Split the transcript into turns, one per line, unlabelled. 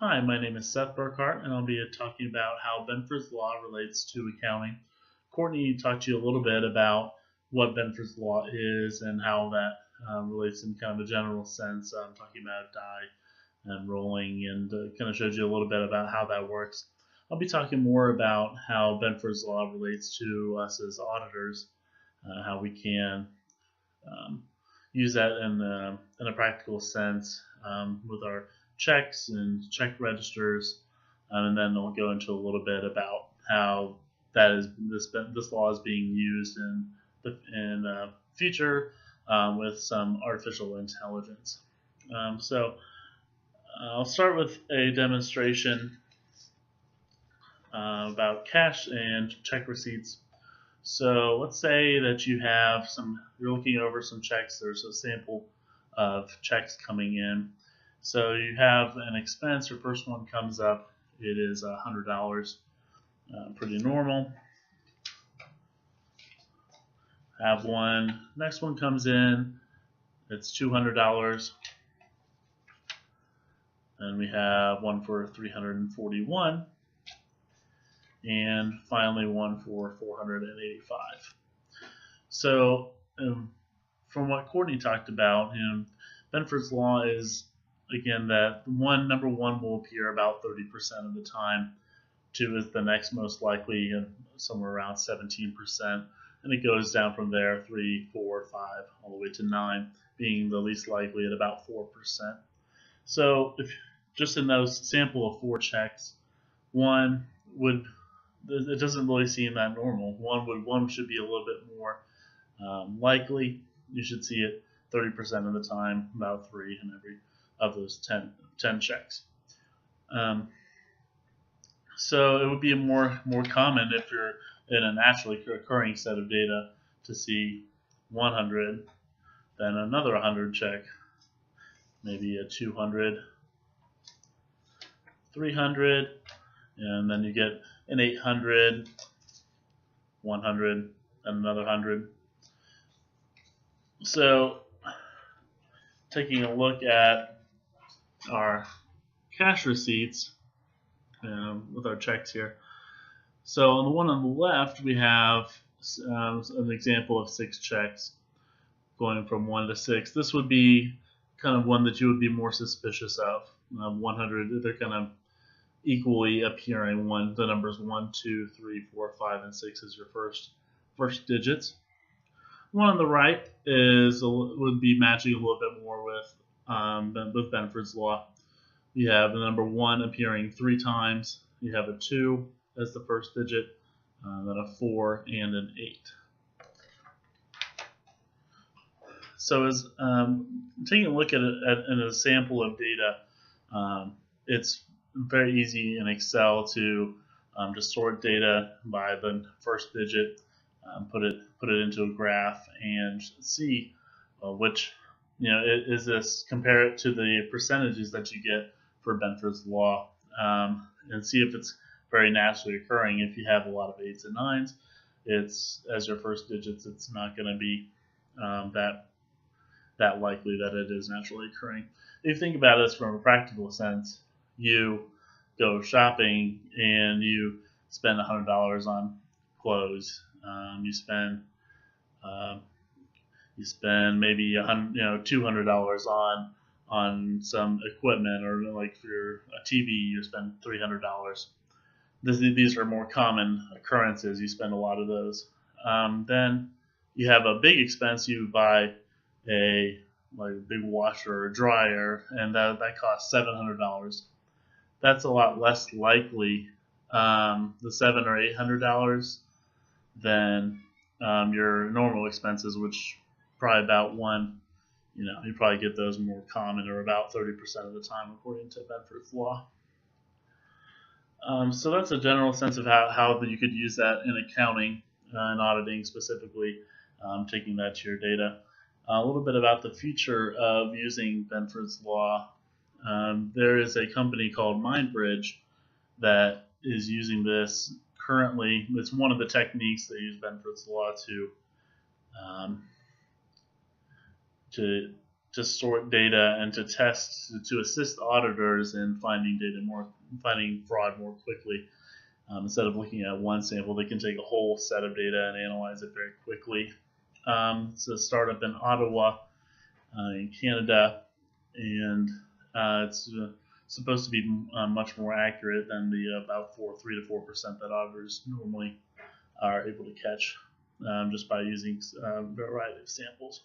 Hi, my name is Seth Burkhart, and I'll be talking about how Benford's Law relates to accounting. Courtney talked to you a little bit about what Benford's Law is and how that relates in kind of a general sense, talking about die and rolling, and kind of showed you a little bit about how that works. I'll be talking more about how Benford's Law relates to us as auditors, how we can use that in a practical sense with our checks and check registers, and then I'll go into a little bit about how this law is being used in the future with some artificial intelligence. So I'll start with a demonstration about cash and check receipts. So let's say that you're looking over some checks. There's a sample of checks coming in. So you have an expense. Your first one comes up. It is $100. Pretty normal. Have one. Next one comes in. It's $200. And we have one for $341. And finally one for $485. So from what Courtney talked about, Benford's Law is, again, that number one will appear about 30% of the time. 2 is the next most likely, somewhere around 17%. And it goes down from there, 3, 4, 5, all the way to 9, being the least likely at about 4%. So if just in those sample of 4 checks, it doesn't really seem that normal. One should be a little bit more likely. You should see it 30% of the time, about 3 in every of those 10 checks. So it would be more common if you're in a naturally occurring set of data to see 100, then another 100 check, maybe a 200, 300, and then you get an 800, 100, and another 100. So taking a look at our cash receipts with our checks here. So on the one on the left, we have an example of 6 checks going from 1 to 6. This would be kind of one that you would be more suspicious of. 100, they're kind of equally appearing. The numbers 1, 2, 3, 4, 5, and 6 is your first digits. One on the right would be matching a little bit more with Benford's Law. You have the number 1 appearing 3 times. You have a 2 as the first digit, then a 4 and an 8. So as taking a look at a sample of data, it's very easy in Excel to just sort data by the first digit, put it into a graph, and see which, is this, compare it to the percentages that you get for Benford's Law, and see if it's very naturally occurring. If you have a lot of 8s and 9s, it's as your first digits, it's not going to be that likely that it is naturally occurring. If you think about this from a practical sense, you go shopping and you spend $100 on clothes. You spend maybe $200 on some equipment, or like for a TV, you spend $300. These are more common occurrences. You spend a lot of those. Then you have a big expense. You buy a big washer or dryer, and that costs $700. That's a lot less likely, the $700 or $800, than your normal expenses, which probably about you probably get those more common, or about 30% of the time, according to Benford's Law. So that's a general sense of how you could use that in accounting and auditing specifically, taking that to your data. A little bit about the future of using Benford's Law. There is a company called MindBridge that is using this currently. It's one of the techniques they use Benford's Law to to sort data and to test, to assist auditors in finding fraud more quickly. Instead of looking at one sample, they can take a whole set of data and analyze it very quickly. It's a startup in Ottawa, in Canada, and it's supposed to be much more accurate than the about 3 to 4% that auditors normally are able to catch just by using a variety of samples.